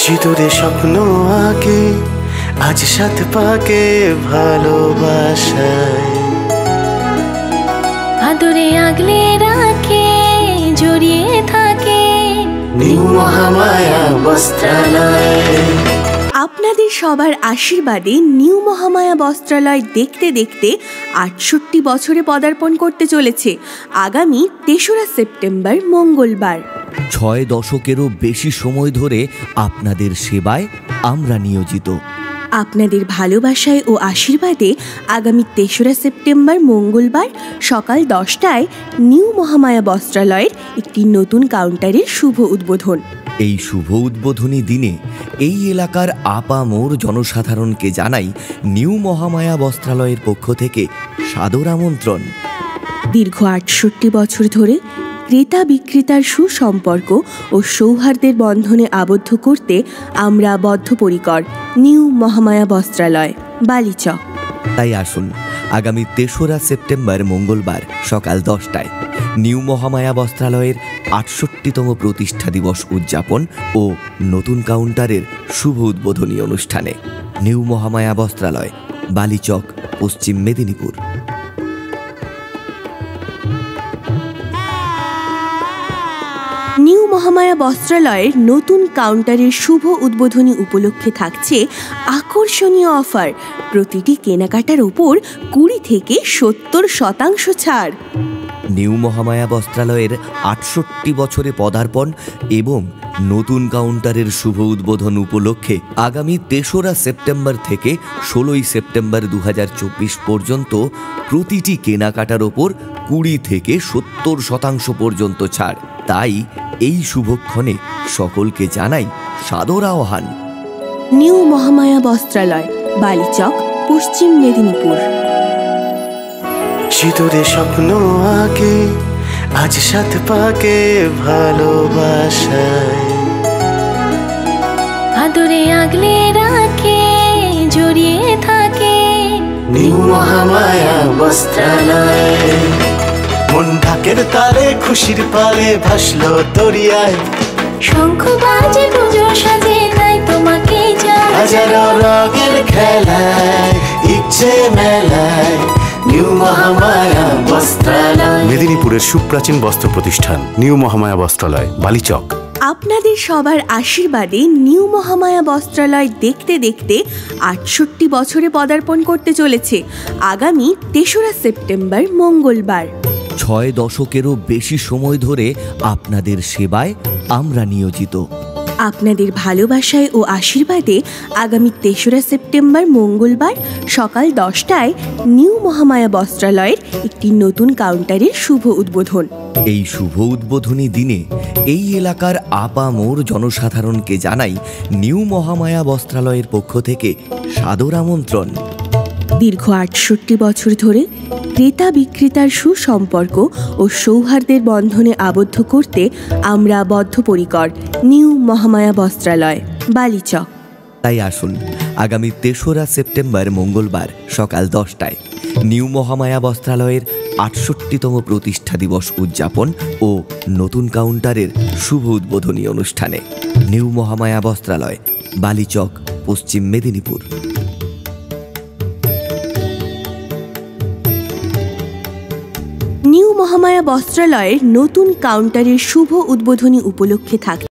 চিতরে স্বপ্ন আঁকে আজ সাত পাকে ভালোবাসায়, আদরে আগলে রাখে জড়িয়ে থাকে নিউ মহামায়া বস্ত্রালয়। আপনাদের সবার আশীর্বাদে নিউ মহামায়া বস্ত্রালয় দেখতে দেখতে ৬৮ বছরে পদার্পণ করতে চলেছে আগামী ৩রা সেপ্টেম্বর মঙ্গলবার। ৬ দশকেরও বেশি সময় ধরে আপনাদের সেবায় আমরা নিয়োজিত। আপনাদের ভালোবাসায় ও আশীর্বাদে আগামী ৩রা সেপ্টেম্বর মঙ্গলবার সকাল ১০টায় নিউ মহামায়া বস্ত্রালয়ের একটি নতুন কাউন্টারের শুভ উদ্বোধন। এই শুভ উদ্বোধনী দিনে এই এলাকার আপামোর জনসাধারণকে জানাই নিউ মহামায়া বস্ত্রালয়ের পক্ষ থেকে সাদর আমন্ত্রণ। দীর্ঘ ৬৮ বছর ধরে ক্রেতা বিক্রেতার সুসম্পর্ক ও সৌহার্দ্যের বন্ধনে আবদ্ধ করতে আমরা বদ্ধপরিকর নিউ মহামায়া বস্ত্রালয়, বালিচক। তাই আসুন আগামী ৩রা সেপ্টেম্বর মঙ্গলবার সকাল ১০টায় নিউ মহামায়া বস্ত্রালয়ের ৬৮তম প্রতিষ্ঠা দিবস উদযাপন ও নতুন কাউন্টারের শুভ উদ্বোধনী অনুষ্ঠানে। নিউ মহামায়া বস্ত্রালয়, বালিচক, পশ্চিম মেদিনীপুর। নিউ মহামায়া বস্ত্রালয়ের নতুন কাউন্টারের শুভ উদ্বোধনী উপলক্ষে থাকছে আকর্ষণীয় অফার। প্রতিটি কেনাকাটার ওপর ২০ থেকে ৭০% ছাড়। নিউ মহামায়া বস্ত্রালয়ের ৬৮ বছরে পদার্পণ এবং নতুন কাউন্টারের শুভ উদ্বোধন উপলক্ষে আগামী ৩রা সেপ্টেম্বর থেকে ১৬ই সেপ্টেম্বর ২০২৪ পর্যন্ত প্রতিটি কেনাকাটার ওপর ২০ থেকে ৭০% পর্যন্ত ছাড়। তাই এই শুভক্ষণে সকলকে জানাই সাদর আহ্বান। নিউ মহামায়া বস্ত্রালয়, বালিচক, পশ্চিম মেদিনীপুর। চিতরে স্বপ্ন আঁকে আজ সাত পাকে ভালোবাসায়, আদরে আগলে রাখে জড়িয়ে থাকে নিউ মহামায়া বস্ত্রালয়। মন ঢাকের তারে খুশির পালে ভাসলো দরিয়ায়, শঙ্খ বাজে পুজো সাজে তাই তোমাকে জানাই হাজারো রঙের খেলায় ইচ্ছে মেলায় নিউ মহামায়া বস্ত্রালয়। মেদিনীপুরের সুপ্রাচীন বস্ত্র প্রতিষ্ঠান নিউ মহামায়া বস্ত্রালয়, বালিচক। আপনাদের সবার আশীর্বাদে নিউ মহামায়া বস্ত্রালয় দেখতে দেখতে ৬৮ বছরে পদার্পণ করতে চলেছে আগামী ৩রা সেপ্টেম্বর মঙ্গলবার। ৬ দশকেরও বেশি সময় ধরে আপনাদের সেবায় আমরা নিয়োজিত। আপনাদের ভালোবাসায় ও আশীর্বাদে আগামী ৩রা সেপ্টেম্বর মঙ্গলবার সকাল ১০টায় নিউ মহামায়া বস্ত্রালয়ের একটি নতুন কাউন্টারের শুভ উদ্বোধন। এই শুভ উদ্বোধনী দিনে এই এলাকার আপামোর জনসাধারণকে জানাই নিউ মহামায়া বস্ত্রালয়ের পক্ষ থেকে সাদর আমন্ত্রণ। দীর্ঘ ৬৮ বছর ধরে ক্রেতা বিক্রেতার সুসম্পর্ক ও সৌহার্দ্যের বন্ধনে আবদ্ধ করতে আমরা বদ্ধপরিকর নিউ মহামায়া বস্ত্রালয়, বালিচক। তাই আসুন আগামী ৩রা সেপ্টেম্বর মঙ্গলবার সকাল ১০টায় নিউ মহামায়া বস্ত্রালয়ের ৬৮তম প্রতিষ্ঠা দিবস উদযাপন ও নতুন কাউন্টারের শুভ উদ্বোধনী অনুষ্ঠানে। নিউ মহামায়া বস্ত্রালয়, বালিচক, পশ্চিম মেদিনীপুর। নিউ মহামায়া বস্ত্রালয়ের নতুন কাউন্টারের শুভ উদ্বোধনী উপলক্ষে থাকছে